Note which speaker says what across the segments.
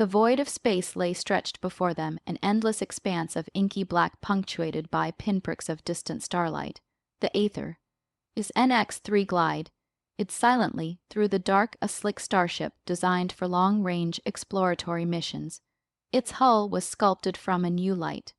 Speaker 1: The void of space lay stretched before them, an endless expanse of inky black punctuated by pinpricks of distant starlight. The Aether. Is NX-3 glide. It silently, through the dark, a slick starship designed for long-range exploratory missions. Its hull was sculpted from a new light.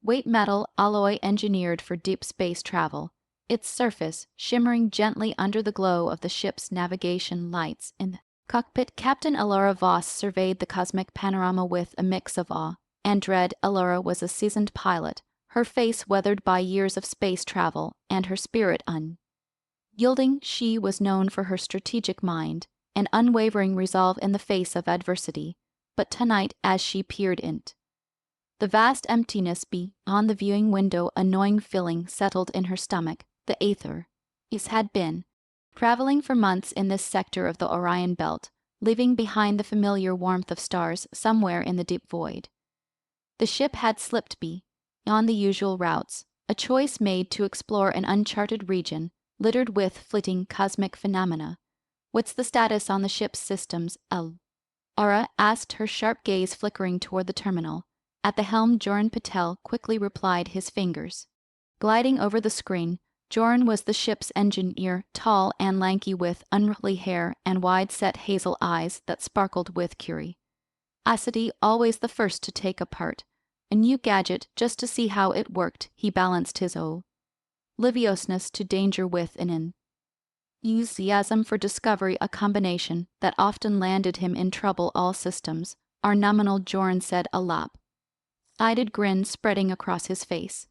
Speaker 1: Weight metal alloy engineered for deep space travel. Its surface, shimmering gently under the glow of the ship's navigation lights in the cockpit. Captain Allura Voss surveyed the cosmic panorama with a mix of awe and dread. Allura was a seasoned pilot, her face weathered by years of space travel, and her spirit unyielding. She was known for her strategic mind and unwavering resolve in the face of adversity. But tonight, as she peered into the vast emptiness beyond the viewing window, a gnawing feeling settled in her stomach. The Aether had been traveling for months in this sector of the Orion belt, leaving behind the familiar warmth of stars somewhere in the deep void. The ship had slipped beyond the usual routes, a choice made to explore an uncharted region littered with fleeting cosmic phenomena. What's the status on the ship's systems? Allura asked, her sharp gaze flickering toward the terminal. At the helm, Joran Patel quickly replied, his fingers gliding over the screen. Joran was the ship's engineer, tall and lanky with unruly hair and wide-set hazel eyes that sparkled with curiosity, always the first to take apart a new gadget just to see how it worked. He balanced his obliviousness to danger with an enthusiasm for discovery, a combination that often landed him in trouble. All systems are nominal, Joran said, a lop-sided grin spreading across his face.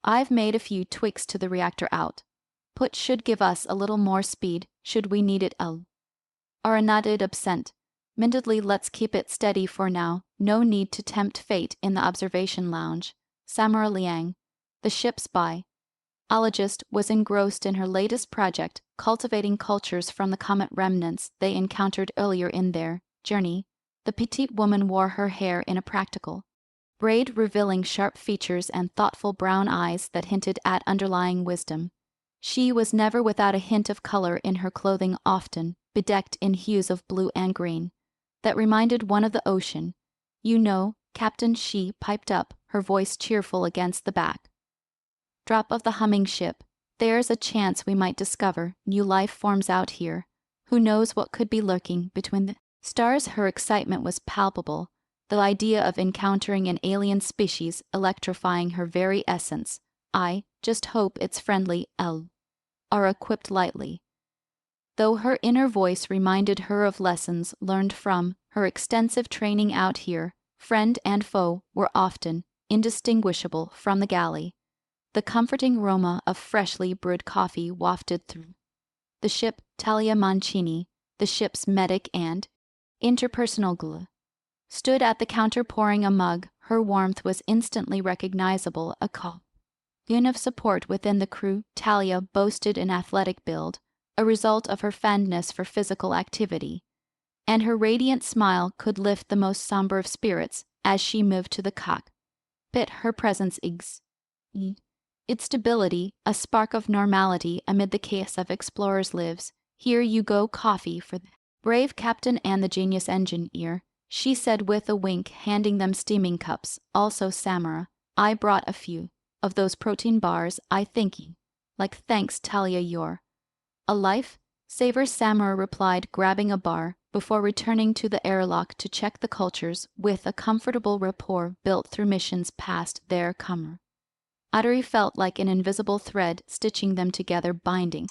Speaker 1: I've made a few tweaks to the reactor output. Should give us a little more speed, should we need it. Allura nodded absent-mindedly. Let's keep it steady for now. No need to tempt fate. In the observation lounge, Samara Liang, the ship's biologist, was engrossed in her latest project, cultivating cultures from the comet remnants they encountered earlier in their journey. The petite woman wore her hair in a practical braid, revealing sharp features and thoughtful brown eyes that hinted at underlying wisdom. She was never without a hint of color in her clothing, often bedecked in hues of blue and green that reminded one of the ocean. You know, Captain, she piped up, her voice cheerful against the backdrop of the humming ship. There's a chance we might discover new life forms out here. Who knows what could be lurking between the stars? Her excitement was palpable, the idea of encountering an alien species electrifying her very essence. I just hope it's friendly, Allura quipped lightly, though her inner voice reminded her of lessons learned from her extensive training out here. Friend and foe were often indistinguishable from the galley. The comforting aroma of freshly brewed coffee wafted through the ship. Talia Mancini, the ship's medic and interpersonal glue, stood at the counter pouring a mug. Her warmth was instantly recognizable, a commune of support within the crew. Talia boasted an athletic build, a result of her fondness for physical activity, and her radiant smile could lift the most somber of spirits as she moved to the cockpit. Her presence its stability, a spark of normality amid the chaos of explorers' lives. Here you go, coffee for the brave captain and the genius engineer, she said with a wink, handing them steaming cups. Also, Samara, I brought a few of those protein bars. I think like thanks, Talia, you're a life saver, Samara replied, grabbing a bar before returning to the airlock to check the cultures. With a comfortable rapport built through missions past, their camaraderie felt like an invisible thread stitching them together, binding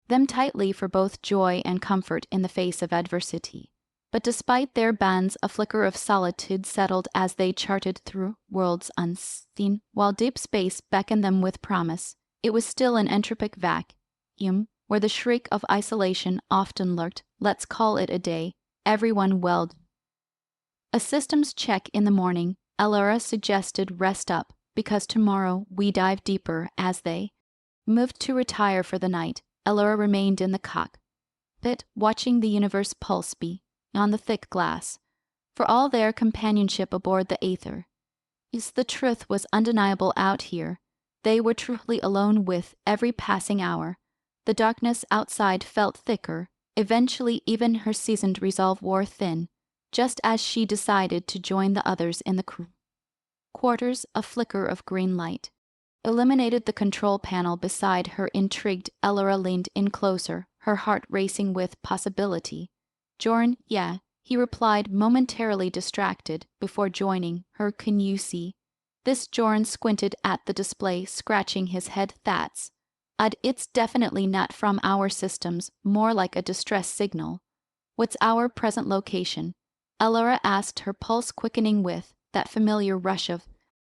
Speaker 1: them tightly for both joy and comfort in the face of adversity. But despite their bands, a flicker of solitude settled as they charted through worlds unseen. While deep space beckoned them with promise, it was still an entropic vacuum where the shriek of isolation often lurked. Let's call it a day, everyone welled. A systems check in the morning, Allura suggested. Rest up, because tomorrow we dive deeper. As they moved to retire for the night, Allura remained in the cockpit, watching the universe pulse on the thick glass. For all their companionship aboard the Aether, the truth was undeniable out here. They were truly alone with every passing hour. The darkness outside felt thicker. Eventually, even her seasoned resolve wore thin. just as she decided to join the others in the crew quarters. A flicker of green light illuminated the control panel beside her. Intrigued, Elora leaned in closer, her heart racing with possibility. Jorn, yeah, he replied, momentarily distracted, before joining her. Can you see? This Jorn squinted at the display, scratching his head. That's it's definitely not from our systems, more like a distress signal. What's our present location? Elora asked, her pulse quickening with that familiar rush of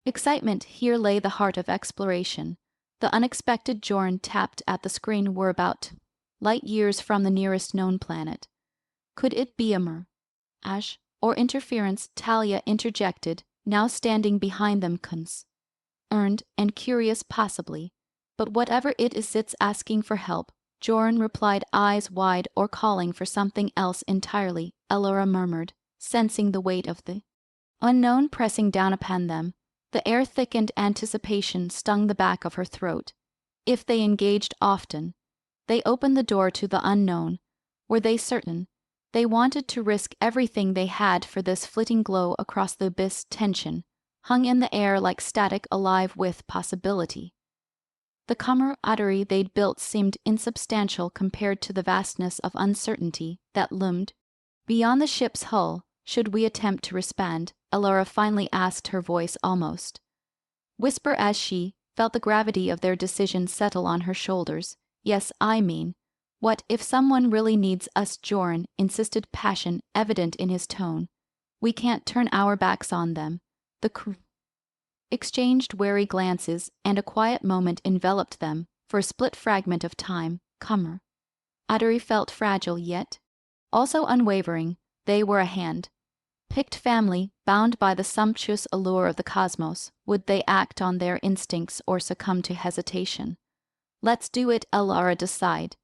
Speaker 1: excitement. Here lay the heart of exploration. The unexpected Jorn tapped at the screen. We're about light years from the nearest known planet. Could it be a mirage or interference? Talia interjected, now standing behind them. Concerned and curious, possibly. But whatever it is, it's asking for help. Jorn replied, eyes wide, or calling for something else entirely. Elora murmured, sensing the weight of the unknown pressing down upon them. The air thickened, anticipation stung the back of her throat. If they engaged often, they opened the door to the unknown. Were they certain? They wanted to risk everything they had for this flitting glow across the abyss. Tension hung in the air like static, alive with possibility. The camaraderie they'd built seemed insubstantial compared to the vastness of uncertainty that loomed beyond the ship's hull. Should we attempt to respond? Elora finally asked, her voice almost whisper as she felt the gravity of their decision settle on her shoulders. Yes, I mean, what if someone really needs us? Jorn insisted, passion evident in his tone. We can't turn our backs on them. The crew exchanged wary glances, and a quiet moment enveloped them. For a split fragment of time, camaraderie felt fragile yet also unwavering. They were a hand-picked family, bound by the sumptuous allure of the cosmos. Would they act on their instincts or succumb to hesitation? Let's do it, Elora decided.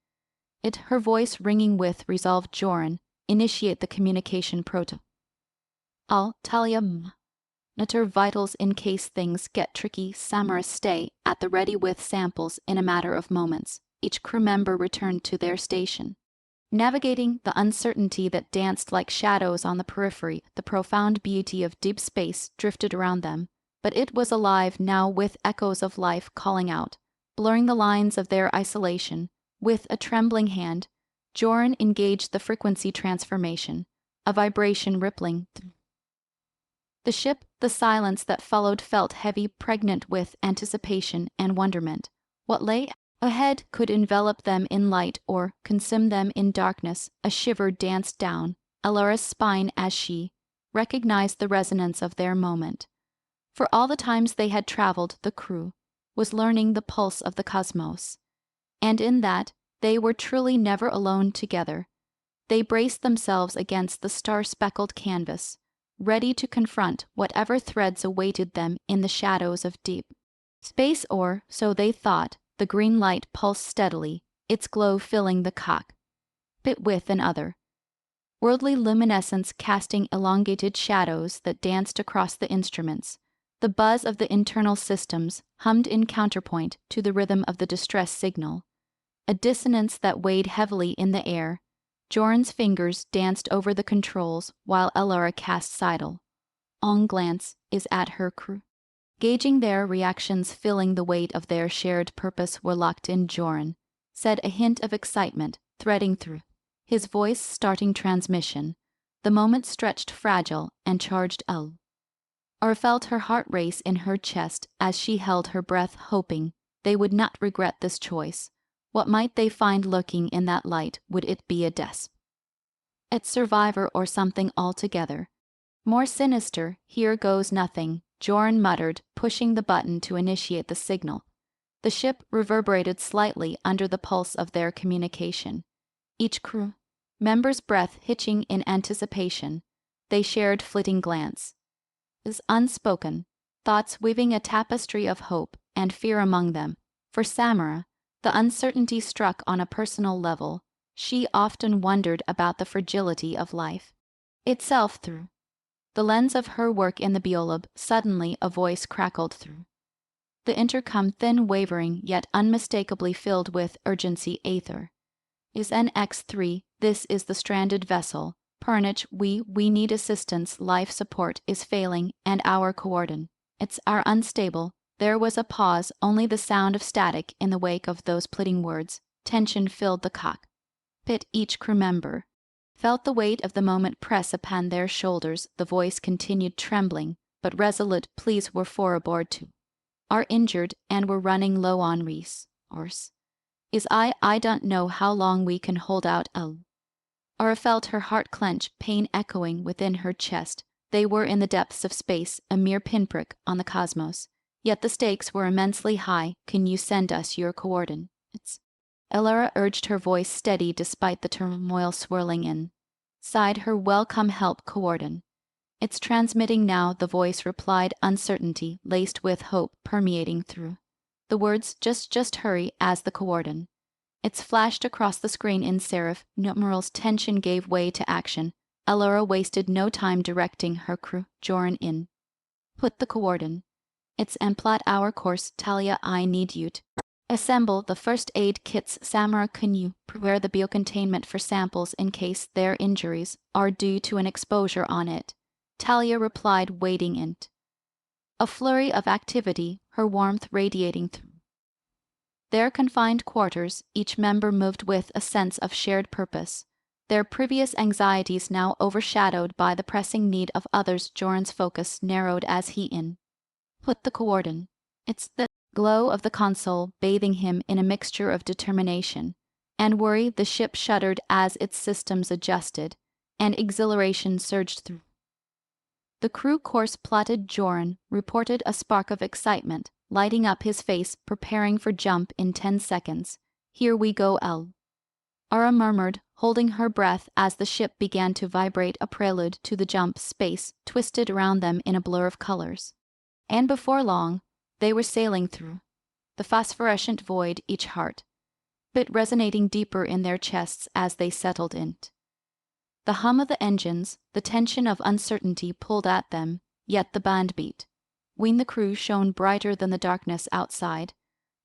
Speaker 1: Her voice ringing with resolve. Jorn, initiate the communication protocol. Talia, monitor vitals in case things get tricky. Samara, stay at the ready with samples. In a matter of moments, each crew member returned to their station. Navigating the uncertainty that danced like shadows on the periphery, the profound beauty of deep space drifted around them, but it was alive now with echoes of life calling out, blurring the lines of their isolation. With a trembling hand, Jorn engaged the frequency transformation, a vibration rippling through the ship. The silence that followed felt heavy, pregnant with anticipation and wonderment. What lay ahead could envelop them in light or consume them in darkness. A shiver danced down Elora's spine as she recognized the resonance of their moment. For all the times they had traveled, the crew was learning the pulse of the cosmos. And in that, they were truly never alone together. They braced themselves against the star-speckled canvas, ready to confront whatever threats awaited them in the shadows of deep space, or so they thought. The green light pulsed steadily, its glow filling the cockpit with an other-worldly luminescence, casting elongated shadows that danced across the instruments. The buzz of the internal systems hummed in counterpoint to the rhythm of the distress signal, a dissonance that weighed heavily in the air. Jorn's fingers danced over the controls while Elora cast sidle on glance at her crew, gauging their reactions, feeling the weight of their shared purpose. Were locked in, Jorn said, a hint of excitement threading through his voice. Starting transmission. The moment stretched fragile and charged. Elora felt her heart race in her chest as she held her breath, hoping they would not regret this choice. What might they find lurking in that light? Would it be a desperate survivor or something altogether more sinister? Here goes nothing, Jorn muttered, pushing the button to initiate the signal. The ship reverberated slightly under the pulse of their communication. Each crew member's breath hitching in anticipation. They shared flitting glance, as unspoken thoughts weaving a tapestry of hope and fear among them. For Samara, the uncertainty struck on a personal level. She often wondered about the fragility of life itself through the lens of her work in the Biolab. Suddenly a voice crackled through the intercom, thin, wavering, yet unmistakably filled with urgency. Aether is NX3, this is the stranded vessel. Pernich, we need assistance. Life support is failing, and our coordinates are unstable. There was a pause, only the sound of static in the wake of those pleading words. Tension filled the cockpit. Each crew member felt the weight of the moment press upon their shoulders. The voice continued, trembling, but resolute. Please, we're four aboard too. Are injured, and we're running low on resources. I don't know how long we can hold out. Aura felt her heart clench, pain echoing within her chest. They were in the depths of space, a mere pinprick on the cosmos. Yet the stakes were immensely high. Can you send us your coordinates? Elora urged, her voice steady despite the turmoil swirling inside her. Welcome help coordinates. It's transmitting now, the voice replied, uncertainty laced with hope permeating through the words. Just hurry. As the coordinates flashed across the screen in serif numerals, tension gave way to action. Elora wasted no time directing her crew. Joran in. Put the coordinates and plot our course. Talia, I need you to assemble the first aid kits. Samara, can you prepare the biocontainment for samples in case their injuries are due to an exposure on it? Talia replied, waiting in a flurry of activity, her warmth radiating through their confined quarters. Each member moved with a sense of shared purpose, their previous anxieties now overshadowed by the pressing need of others. Joran's focus narrowed as he put the coordinates. The glow of the console bathing him in a mixture of determination and worry. The ship shuddered as its systems adjusted, and exhilaration surged through the crew. Course plotted. Joran reported, a spark of excitement lighting up his face, preparing for jump in 10 seconds. Here we go. Aura murmured, holding her breath as the ship began to vibrate, a prelude to the jump. Space twisted around them in a blur of colors, and before long, they were sailing through the phosphorescent void, each heart bit resonating deeper in their chests as they settled in. The hum of the engines, the tension of uncertainty pulled at them, yet the band beat. The crew shone brighter than the darkness outside.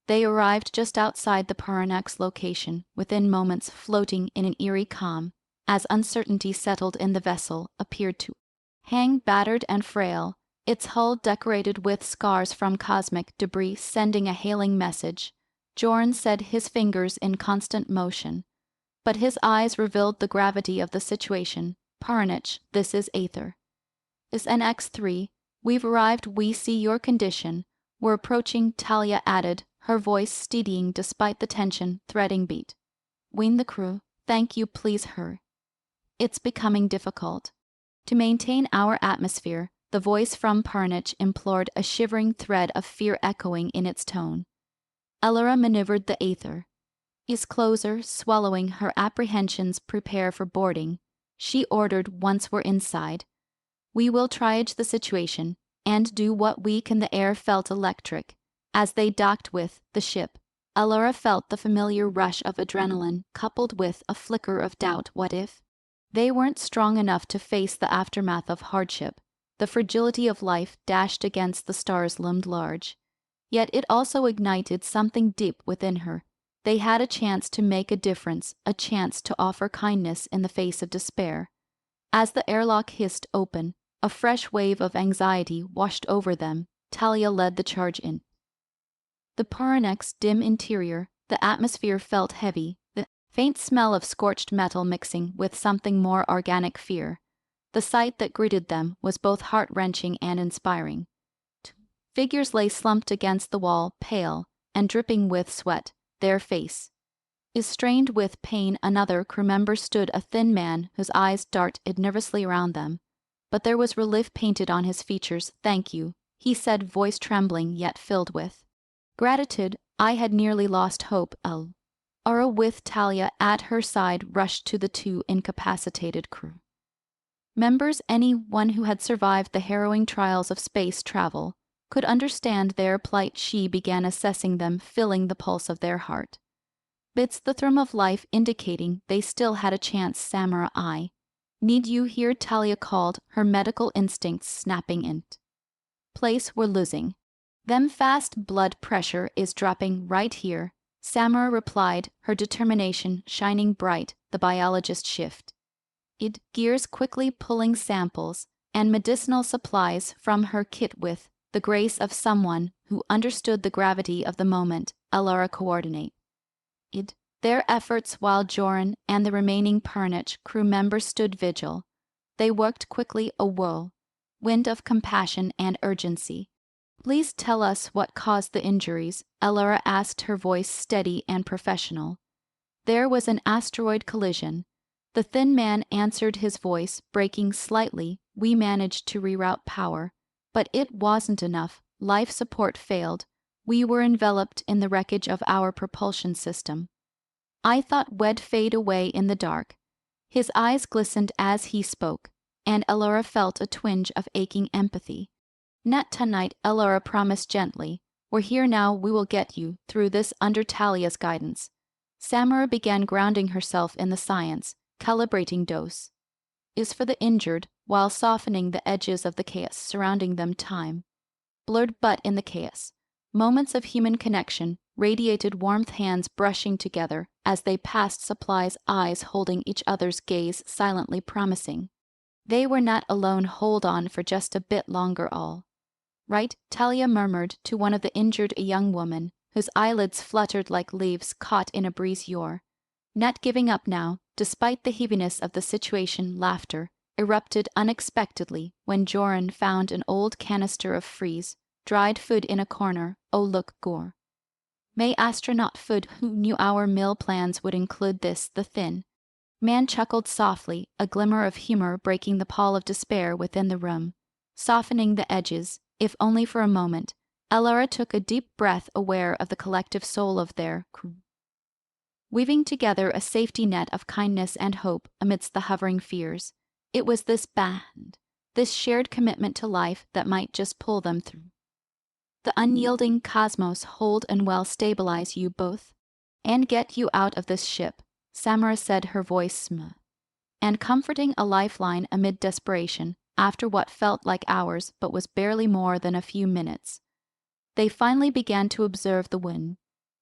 Speaker 1: They arrived just outside the Paranax location, within moments, floating in an eerie calm, as uncertainty settled in. The vessel appeared to hang battered and frail, its hull decorated with scars from cosmic debris, sending a hailing message. Joran said, his fingers in constant motion, but his eyes revealed the gravity of the situation. Paranich, this is Aether. Is NX3. We've arrived. We see your condition. We're approaching, Talia added, her voice steadying despite the tension threading beat. The crew, thank you, please hurry. It's becoming difficult to maintain our atmosphere, the voice from Paranich implored, a shivering thread of fear echoing in its tone. Elora maneuvered the Aether is closer, swallowing her apprehensions. Prepare for boarding, she ordered once we're inside. We will triage the situation and do what we can. The air felt electric as they docked with the ship. Elora felt the familiar rush of adrenaline coupled with a flicker of doubt. What if they weren't strong enough to face the aftermath of hardship? The fragility of life dashed against the stars loomed large. Yet it also ignited something deep within her. They had a chance to make a difference, a chance to offer kindness in the face of despair. As the airlock hissed open, a fresh wave of anxiety washed over them. Talia led the charge in. The Paranex's dim interior, the atmosphere felt heavy, the faint smell of scorched metal mixing with something more organic fear. The sight that greeted them was both heart-wrenching and inspiring. Figures lay slumped against the wall, pale and dripping with sweat, their face is strained with pain. Another crew member stood, a thin man whose eyes darted nervously around them, but there was relief painted on his features. Thank you, he said, voice trembling yet filled with gratitude. I had nearly lost hope. Aura, with Talia at her side, rushed to the two incapacitated crew members. Anyone who had survived the harrowing trials of space travel could understand their plight. She began assessing them, filling the pulse of their heart beats, the thrum of life indicating they still had a chance. Samara, I need you here, Talia called, her medical instincts snapping in place. We're losing them fast. Blood pressure is dropping right here, Samara replied, her determination shining bright. The biologist shift Gears quickly pulling samples and medicinal supplies from her kit with the grace of someone who understood the gravity of the moment. Elora coordinate their efforts while Joran and the remaining Pernich crew members stood vigil. They worked quickly, a whirlwind of compassion and urgency. Please tell us what caused the injuries, Elora asked, her voice steady and professional. There was an asteroid collision. The thin man answered, his voice breaking slightly. We managed to reroute power, but it wasn't enough. Life support failed. We were enveloped in the wreckage of our propulsion system. I thought we'd fade away in the dark. His eyes glistened as he spoke, and Elora felt a twinge of aching empathy. Not tonight, Elora promised gently. We're here now, we will get you through this under Talia's guidance. Samara began grounding herself in the science, calibrating dose is for the injured, while softening the edges of the chaos surrounding them. Time blurred, but in the chaos, moments of human connection radiated warmth, hands brushing together as they passed supplies, eyes holding each other's gaze, silently promising. They were not alone. Hold on for just a bit longer, all right, Talia murmured to one of the injured, a young woman whose eyelids fluttered like leaves caught in a breeze. You're not giving up now, despite the heaviness of the situation. Laughter erupted unexpectedly when Joran found an old canister of freeze-dried food in a corner. Oh look, gore. May astronaut food. Who knew our meal plans would include this? The thin man chuckled softly, a glimmer of humor breaking the pall of despair within the room, softening the edges, if only for a moment. Elora took a deep breath, aware of the collective soul of their crew, weaving together a safety net of kindness and hope amidst the hovering fears. It was this band, this shared commitment to life, that might just pull them through the unyielding cosmos. Hold and well, stabilize you both, and get you out of this ship, Samara said, her voice smooth and comforting, a lifeline amid desperation. After what felt like hours but was barely more than a few minutes, they finally began to observe the wind.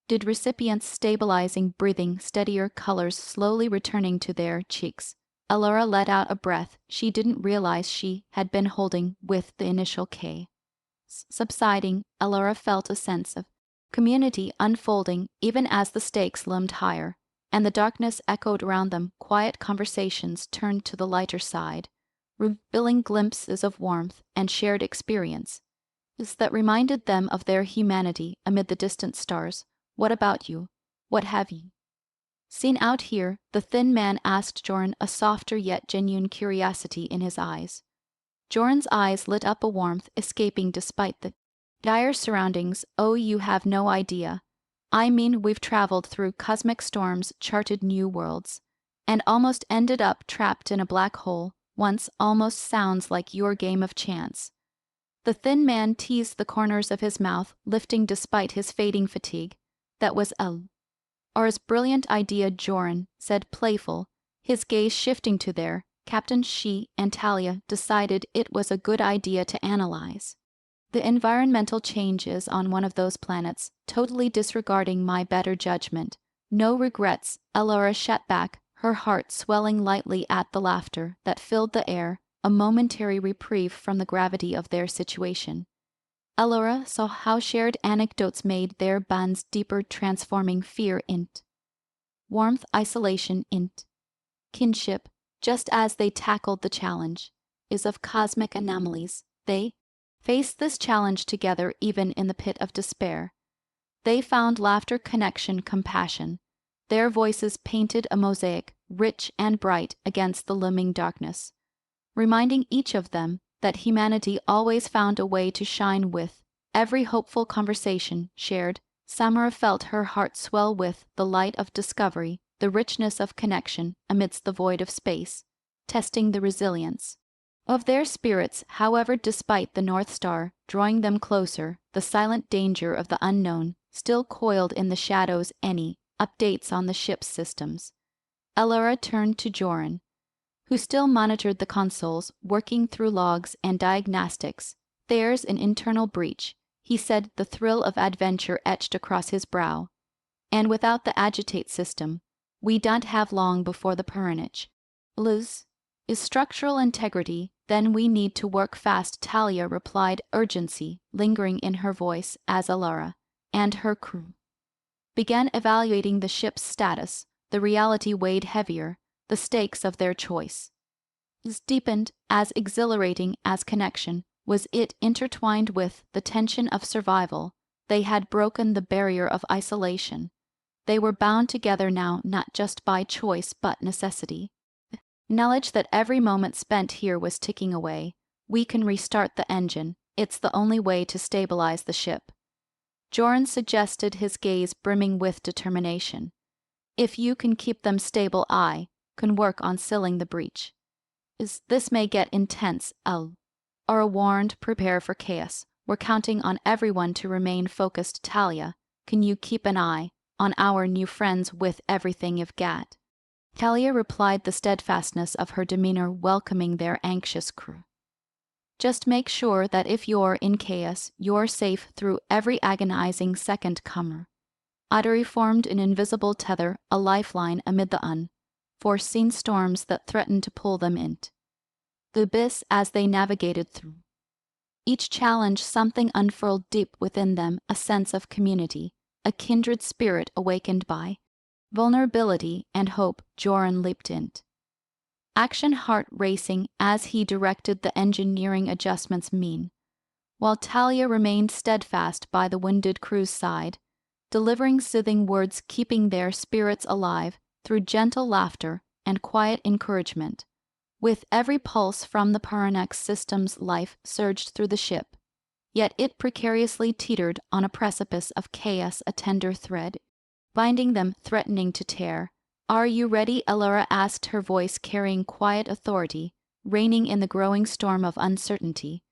Speaker 1: Did recipients stabilizing, breathing, steadier, colors slowly returning to their cheeks. Elora let out a breath she didn't realize she had been holding. With the initial chaos subsiding, Elora felt a sense of community unfolding, even as the stakes loomed higher and the darkness echoed around them. Quiet conversations turned to the lighter side, revealing glimpses of warmth and shared experience that reminded them of their humanity amid the distant stars. What about you? What have you seen out here? The thin man asked Joran, a softer yet genuine curiosity in his eyes. Joran's eyes lit up, a warmth escaping despite the dire surroundings. Oh, you have no idea. I mean, we've traveled through cosmic storms, charted new worlds, and almost ended up trapped in a black hole once. Almost sounds like your game of chance. The thin man teased the corners of his mouth, lifting despite his fading fatigue. That was Aura's brilliant idea, Joran said, playful, his gaze shifting to their captain. She and Talia decided it was a good idea to analyze the environmental changes on one of those planets, totally disregarding my better judgment. No regrets, Elora shot back, her heart swelling lightly at the laughter that filled the air, a momentary reprieve from the gravity of their situation. Elora saw how shared anecdotes made their bonds deeper, transforming fear into warmth, isolation into kinship. Just as they tackled the challenge of cosmic anomalies, they faced this challenge together. Even in the pit of despair, they found laughter, connection, compassion. Their voices painted a mosaic, rich and bright, against the looming darkness, reminding each of them that humanity always found a way to shine. With every hopeful conversation shared, Samara felt her heart swell with the light of discovery, the richness of connection amidst the void of space, testing the resilience of their spirits. However, despite the North Star drawing them closer, the silent danger of the unknown still coiled in the shadows. Any updates on the ship's systems? Elora turned to Joran, who still monitored the consoles, working through logs and diagnostics. There's an internal breach, he said, the thrill of adventure etched across his brow. And without the agitate system, we don't have long before the Pernich. Liz Is structural integrity, then we need to work fast, Talia replied, urgency lingering in her voice as Alara and her crew began evaluating the ship's status. The reality weighed heavier, the stakes of their choice. As deepened, as exhilarating as connection, was it intertwined with the tension of survival. They had broken the barrier of isolation. They were bound together now not just by choice but necessity. Knowledge that every moment spent here was ticking away. We can restart the engine. It's the only way to stabilize the ship. Joran suggested, his gaze brimming with determination. If you can keep them stable, I can work on sealing the breach. This may get intense, Alara warned. Prepare for chaos. We're counting on everyone to remain focused. Talia, can you keep an eye on our new friends with everything you've got? Talia replied, the steadfastness of her demeanor welcoming their anxious crew. Just make sure that if you're in chaos, you're safe through every agonizing second. Comer. Ottery formed an invisible tether, a lifeline amid the unforeseen storms that threatened to pull them into the abyss as they navigated through. Each challenge, something unfurled deep within them, a sense of community, a kindred spirit awakened by vulnerability and hope. Joran leaped into action, heart racing as he directed the engineering adjustments. While Talia remained steadfast by the wounded crew's side, delivering soothing words, keeping their spirits alive through gentle laughter and quiet encouragement. With every pulse from the Paranex system's, life surged through the ship, yet it precariously teetered on a precipice of chaos, a tender thread binding them, threatening to tear. Are you ready? Alara asked, her voice carrying quiet authority, reigning in the growing storm of uncertainty.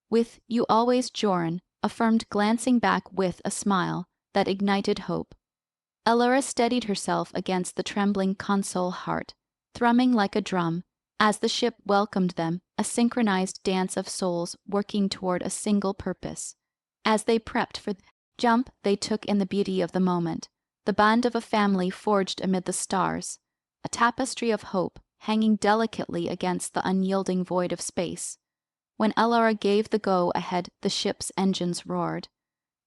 Speaker 1: With you always, Joran affirmed, glancing back with a smile that ignited hope. Alara steadied herself against the trembling console, heart thrumming like a drum, as the ship welcomed them, a synchronized dance of souls working toward a single purpose. As they prepped for the jump, they took in the beauty of the moment. The bond of a family forged amid the stars, a tapestry of hope hanging delicately against the unyielding void of space. When Alara gave the go-ahead, the ship's engines roared,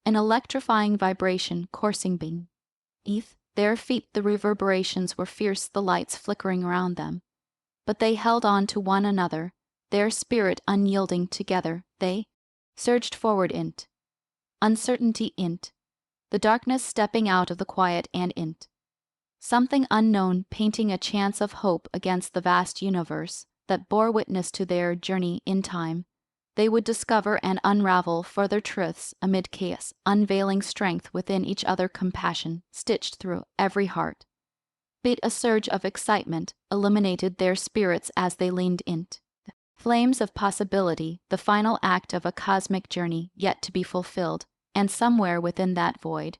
Speaker 1: an electrifying vibration coursing beneath their feet. The reverberations were fierce, the lights flickering around them. But they held on to one another, their spirit unyielding. Together, they surged forward into uncertainty, into the darkness, stepping out of the quiet and into something unknown, painting a chance of hope against the vast universe that bore witness to their journey. In time, they would discover and unravel further truths amid chaos, unveiling strength within each other, compassion stitched through every heart. Beat a surge of excitement illuminated their spirits as they leaned into the flames of possibility, the final act of a cosmic journey yet to be fulfilled. And somewhere within that void,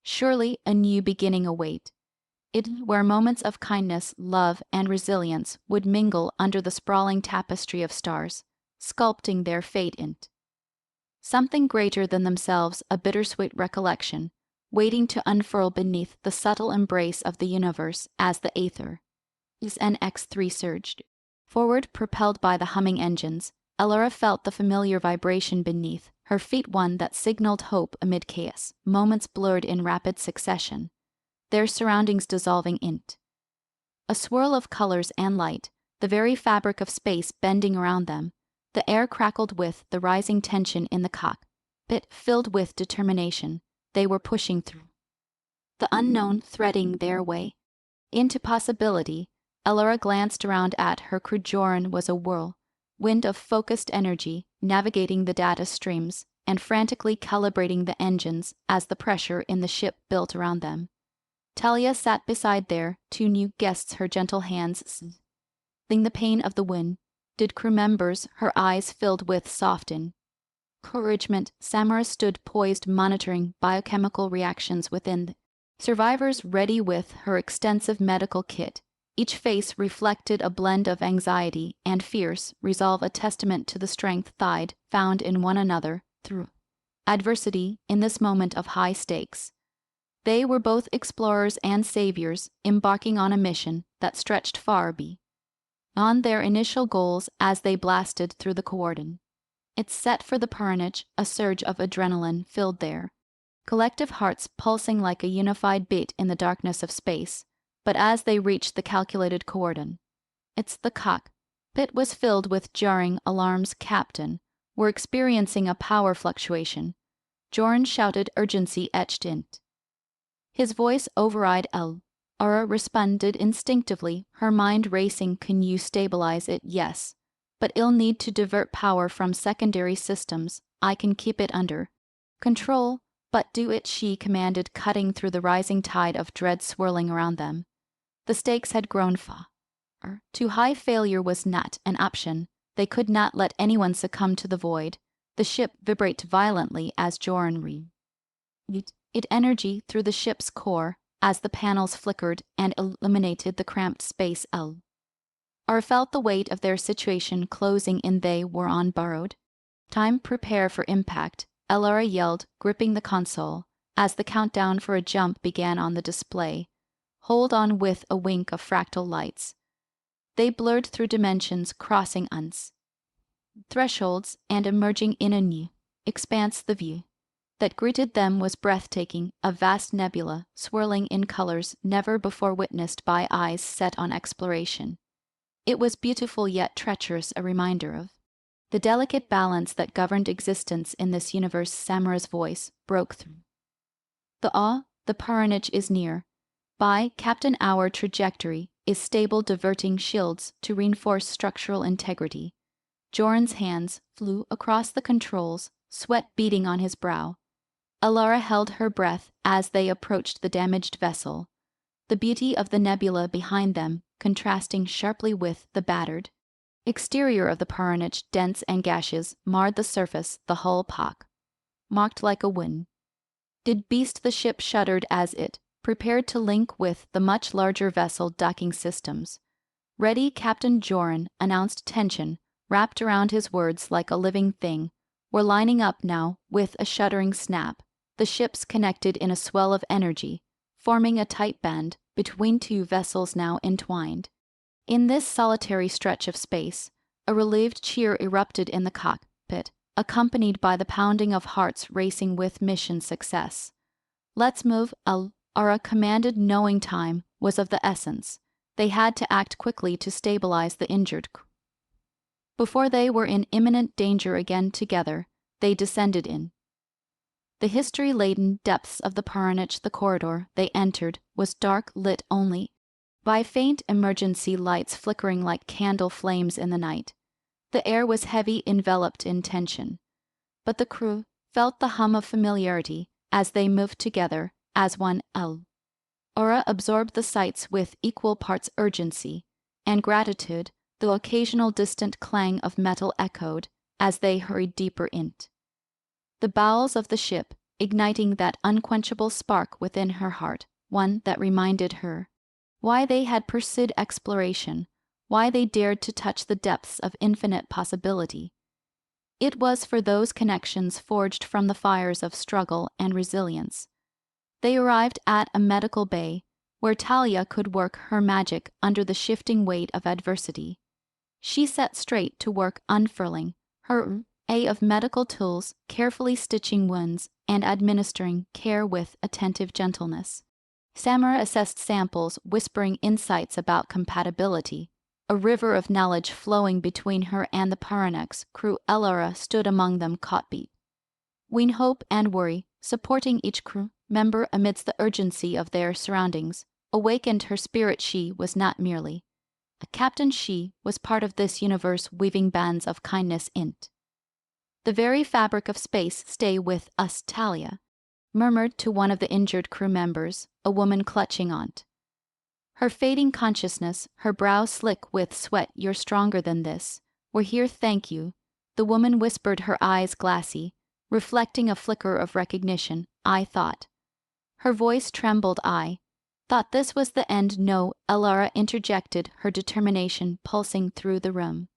Speaker 1: surely a new beginning await. It where moments of kindness, love, and resilience would mingle under the sprawling tapestry of stars, sculpting their fate into something greater than themselves, a bittersweet recollection, waiting to unfurl beneath the subtle embrace of the universe. As the Aether is NX3 surged forward, propelled by the humming engines, Alara felt the familiar vibration beneath her feet, one that signaled hope amid chaos. Moments blurred in rapid succession, their surroundings dissolving into a swirl of colors and light, the very fabric of space bending around them. The air crackled with the rising tension in the cockpit, filled with determination. They were pushing through the unknown, threading their way into possibility. Alara glanced around at her crew. Joran was a whirlwind of focused energy, navigating the data streams and frantically calibrating the engines as the pressure in the ship built around them. Talia sat beside their two new guests, her gentle hands soothing the pain of the wind. Did crew members, her eyes filled with softened encouragement. Samara stood poised, monitoring biochemical reactions within the survivors, ready with her extensive medical kit. Each face reflected a blend of anxiety and fierce resolve, a testament to the strength they'd found in one another through adversity. In this moment of high stakes, they were both explorers and saviors, embarking on a mission that stretched far beyond on their initial goals as they blasted through the cordon. It set for the paranich, a surge of adrenaline filled their collective hearts pulsing like a unified beat in the darkness of space. But as they reached the calculated cordon, it's the cockpit was filled with jarring alarms. Captain, we're experiencing a power fluctuation. Joran shouted, urgency etched in his voice. Override L. Aura responded instinctively, her mind racing. Can you stabilize it? Yes. But I'll need to divert power from secondary systems. I can keep it under control, but do it, she commanded, cutting through the rising tide of dread swirling around them. The stakes had grown far too high. Failure was not an option. They could not let anyone succumb to the void. The ship vibrated violently as Joran read it energy through the ship's core as the panels flickered and illuminated the cramped space. Or felt the weight of their situation closing in. They were on borrowed time. Prepare for impact, Elara yelled, gripping the console, as the countdown for a jump began on the display. Hold on. With a wink of fractal lights, they blurred through dimensions, crossing uns thresholds and emerging in a new expanse. The view that greeted them was breathtaking, a vast nebula swirling in colors never before witnessed by eyes set on exploration. It was beautiful yet treacherous, a reminder of the delicate balance that governed existence in this universe. Samara's voice broke through the awe. The paranich is near. By Captain, our trajectory is stable, diverting shields to reinforce structural integrity. Joran's hands flew across the controls, sweat beading on his brow. Elara held her breath as they approached the damaged vessel, the beauty of the nebula behind them contrasting sharply with the battered exterior of the paranich. Dense and gaseous marred the surface, the hull marked like a wind. Did beast. The ship shuddered as it prepared to link with the much larger vessel. Docking systems ready, Captain. Joran announced, tension wrapped around his words like a living thing. We're lining up now. With a shuddering snap, the ships connected in a swell of energy, forming a tight band between two vessels now entwined. In this solitary stretch of space, a relieved cheer erupted in the cockpit, accompanied by the pounding of hearts racing with mission success. Let's move, Alara commanded, knowing time was of the essence. They had to act quickly to stabilize the injured crew. Before they were in imminent danger again. Together, they descended in the history-laden depths of the paranich. The corridor they entered was dark, lit only by faint emergency lights flickering like candle flames in the night. The air was heavy, enveloped in tension. But the crew felt the hum of familiarity as they moved together as one. Aura absorbed the sights with equal parts urgency and gratitude. The occasional distant clang of metal echoed as they hurried deeper into the bowels of the ship, igniting that unquenchable spark within her heart, one that reminded her why they had pursued exploration, why they dared to touch the depths of infinite possibility. It was for those connections forged from the fires of struggle and resilience. They arrived at a medical bay where Talia could work her magic under the shifting weight of adversity. She set straight to work, unfurling her array of medical tools, carefully stitching wounds and administering care with attentive gentleness. Samara assessed samples, whispering insights about compatibility, a river of knowledge flowing between her and the paranix crew. Elara stood among them, caught between hope and worry, supporting each crew member amidst the urgency of their surroundings. Awakened her spirit. She was not merely a captain, she was part of this universe, weaving bands of kindness into the very fabric of space. Stay with us, Talia murmured to one of the injured crew members, a woman clutching on her fading consciousness, her brow slick with sweat. You're stronger than this. We're here, thank you. The woman whispered, her eyes glassy, reflecting a flicker of recognition. I thought. Her voice trembled. I thought this was the end. No, Elara interjected, her determination pulsing through the room.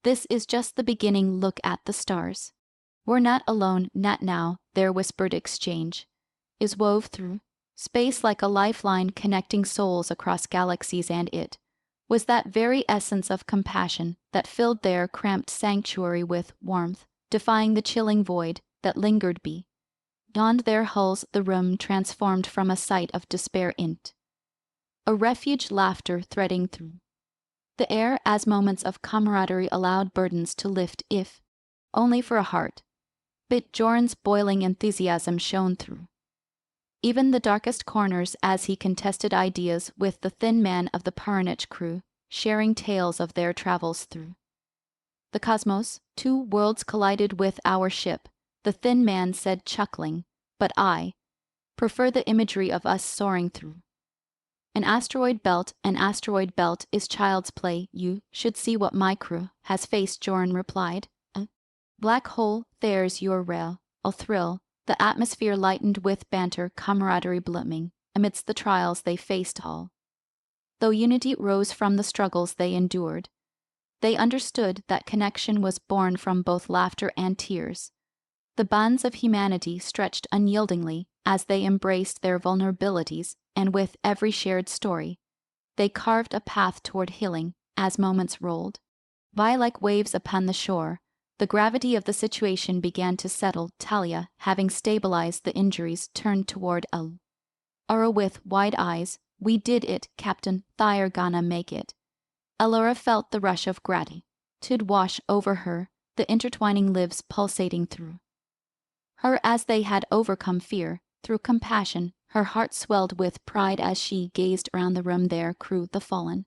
Speaker 1: This is just the beginning. Look at the stars. We're not alone, not now. Their whispered exchange is wove through space like a lifeline connecting souls across galaxies, and it was that very essence of compassion that filled their cramped sanctuary with warmth, defying the chilling void that lingered beyond their hulls, the room transformed from a site of despair into a refuge, laughter threading through the air as moments of camaraderie allowed burdens to lift, if only for a heart. But Jorn's boiling enthusiasm shone through even the darkest corners as he contested ideas with the thin man of the Paranich crew, sharing tales of their travels through the cosmos. Two worlds collided with our ship, the thin man said, chuckling, but I prefer the imagery of us soaring through an asteroid belt. An asteroid belt is child's play. You should see what my crew has faced, Jorn replied. A black hole, there's your rail. I'll thrill. The atmosphere lightened with banter, camaraderie blooming amidst the trials they faced all. Though unity rose from the struggles they endured, they understood that connection was born from both laughter and tears. The bonds of humanity stretched unyieldingly as they embraced their vulnerabilities, and with every shared story, they carved a path toward healing. As moments rolled by like waves upon the shore, the gravity of the situation began to settle. Talia, having stabilized the injuries, turned toward Ura with wide eyes. We did it, Captain. They're gonna make it. Allura felt the rush of gratitude wash over her, the intertwining lives pulsating through her as they had overcome fear through compassion. Her heart swelled with pride as she gazed around the room, their crew, the fallen,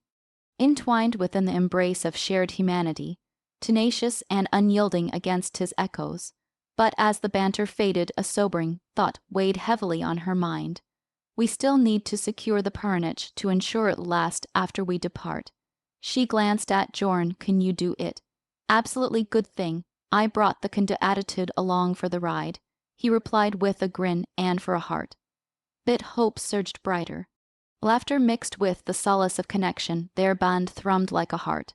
Speaker 1: entwined within the embrace of shared humanity, tenacious and unyielding against his echoes. But as the banter faded, a sobering thought weighed heavily on her mind. We still need to secure the Paranich to ensure it lasts after we depart. She glanced at Jorn. Can you do it? Absolutely, good thing. I brought the kinda attitude along for the ride, he replied with a grin, and for a heart bit hope surged brighter. Laughter mixed with the solace of connection, their bond thrummed like a heart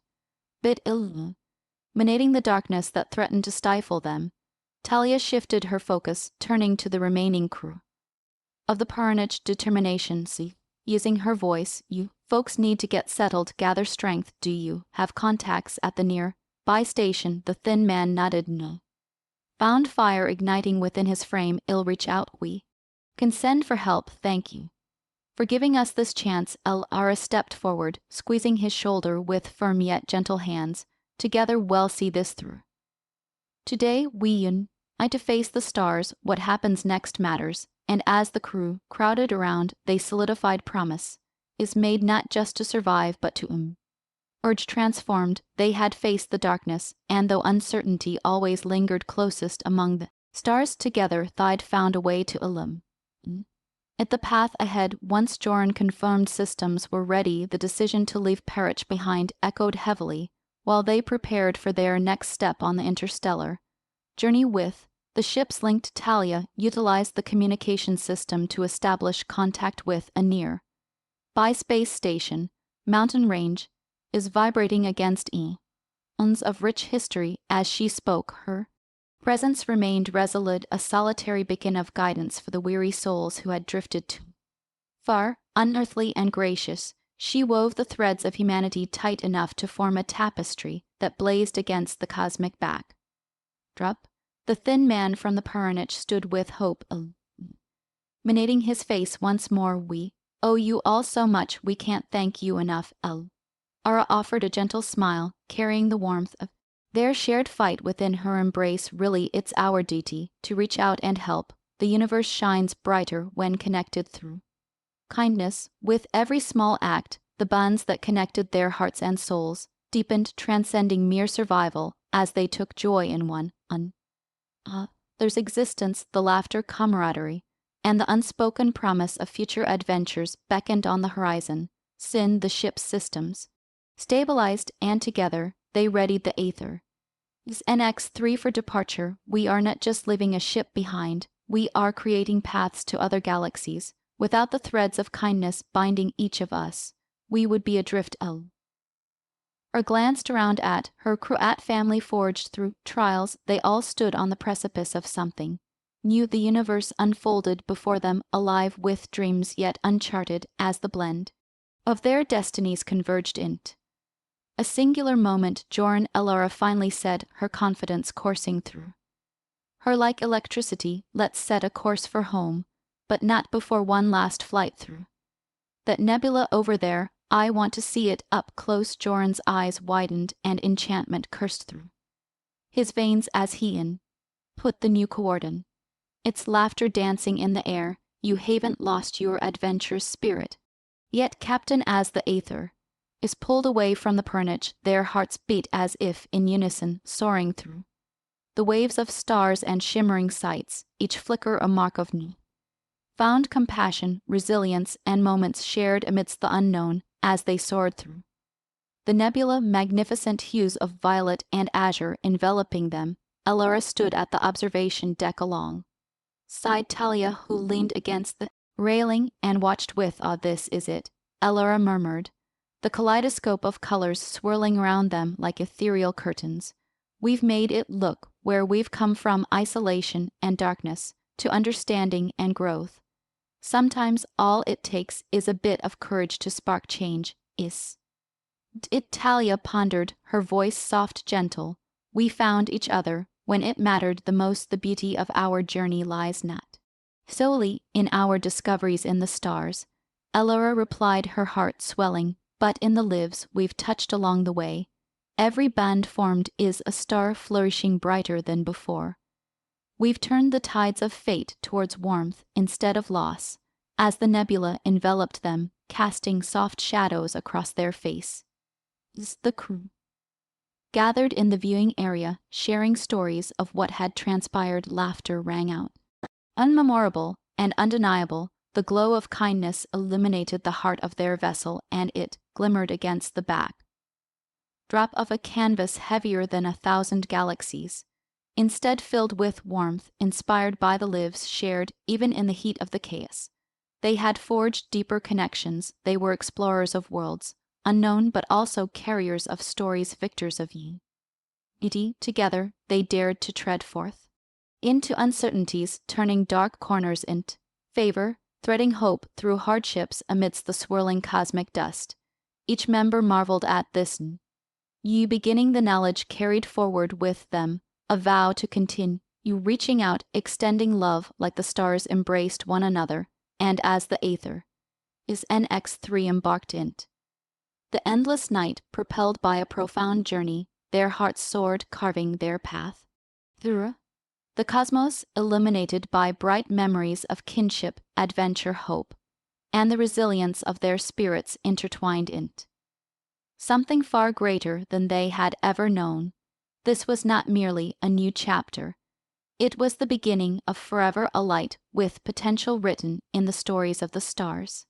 Speaker 1: bit illuminating the darkness that threatened to stifle them. Talia shifted her focus, turning to the remaining crew of the Paranich. Determination, see, using her voice. You folks need to get settled, gather strength. Do you have contacts at the nearby station? The thin man nodded. No. Found fire igniting within his frame. I'll reach out. We can send for help. Thank you for giving us this chance. Lara stepped forward, squeezing his shoulder with firm yet gentle hands. Together we'll see this through. Today we unite to face the stars. What happens next matters. And as the crew crowded around, they solidified promise is made not just to survive but to urge. Transformed, they had faced the darkness, and though uncertainty always lingered closest among the stars, together they'd found a way to illuminate the path ahead. Once Jorn confirmed systems were ready, the decision to leave Parich behind echoed heavily while they prepared for their next step on the interstellar journey with the ships linked. Talia utilized the communication system to establish contact with a nearby space station. Mountain range is vibrating against eons of rich history. As she spoke, her presence remained resolute, a solitary beacon of guidance for the weary souls who had drifted too far. Unearthly and gracious, she wove the threads of humanity tight enough to form a tapestry that blazed against the cosmic backdrop. The thin man from the Paranich stood with hope illuminating his face once more. We owe you all so much. We can't thank you enough. Ara offered a gentle smile, carrying the warmth of their shared fight within her embrace. Really, it's our duty to reach out and help. The universe shines brighter when connected through kindness. With every small act, the bonds that connected their hearts and souls deepened, transcending mere survival as they took joy in one there's existence. The laughter, camaraderie, and the unspoken promise of future adventures beckoned on the horizon. The ship's systems stabilized, and together they readied the Aether. Is NX-3 for departure. We are not just leaving a ship behind, we are creating paths to other galaxies. Without the threads of kindness binding each of us, we would be adrift. Or glanced around at her crew, at family forged through trials. They all stood on the precipice of something new. The universe unfolded before them, alive with dreams yet uncharted, as the blend of their destinies converged into A singular moment Joran Elora finally said, her confidence coursing through. Her like electricity, let's set a course for home, but not before one last flight through. That nebula over there, I want to see it up close. Joran's eyes widened and enchantment coursed through his veins as he put the new coordinate. Its laughter dancing in the air, you haven't lost your adventurous spirit. Yet captain as the aether is pulled away from the pernich, their hearts beat as if in unison, soaring through the waves of stars and shimmering sights, each flicker a mark of new found compassion, resilience, and moments shared amidst the unknown as they soared through the nebula, magnificent hues of violet and azure enveloping them. Elora stood at the observation deck along side Talia, who leaned against the railing and watched with awe. This is it, Elora murmured, the kaleidoscope of colors swirling around them like ethereal curtains. We've made it look where we've come from, isolation and darkness, to understanding and growth. Sometimes all it takes is a bit of courage to spark change. Is it? Talia pondered, her voice soft, gentle. We found each other when it mattered the most. The beauty of our journey lies not solely in our discoveries in the stars, Elora replied, her heart swelling, but in the lives we've touched along the way. Every band formed is a star flourishing brighter than before. We've turned the tides of fate towards warmth instead of loss, as the nebula enveloped them, casting soft shadows across their face. The crew gathered in the viewing area, sharing stories of what had transpired. Laughter rang out. Unmemorable and undeniable, the glow of kindness illuminated the heart of their vessel, and it glimmered against the back drop of a canvas heavier than 1,000 galaxies, instead filled with warmth, inspired by the lives shared even in the heat of the chaos. They had forged deeper connections. They were explorers of worlds unknown, but also carriers of stories, victors of unity. Together they dared to tread forth into uncertainties, turning dark corners into favor, threading hope through hardships amidst the swirling cosmic dust. Each member marveled at this new beginning, the knowledge carried forward with them, a vow to continue reaching out, extending love like the stars embraced one another. And as the aether is NX3 embarked into the endless night, propelled by a profound journey, their hearts soared, carving their path through the cosmos, illuminated by bright memories of kinship, adventure, hope, and the resilience of their spirits intertwined into something far greater than they had ever known. This was not merely a new chapter. It was the beginning of forever, a light with potential written in the stories of the stars.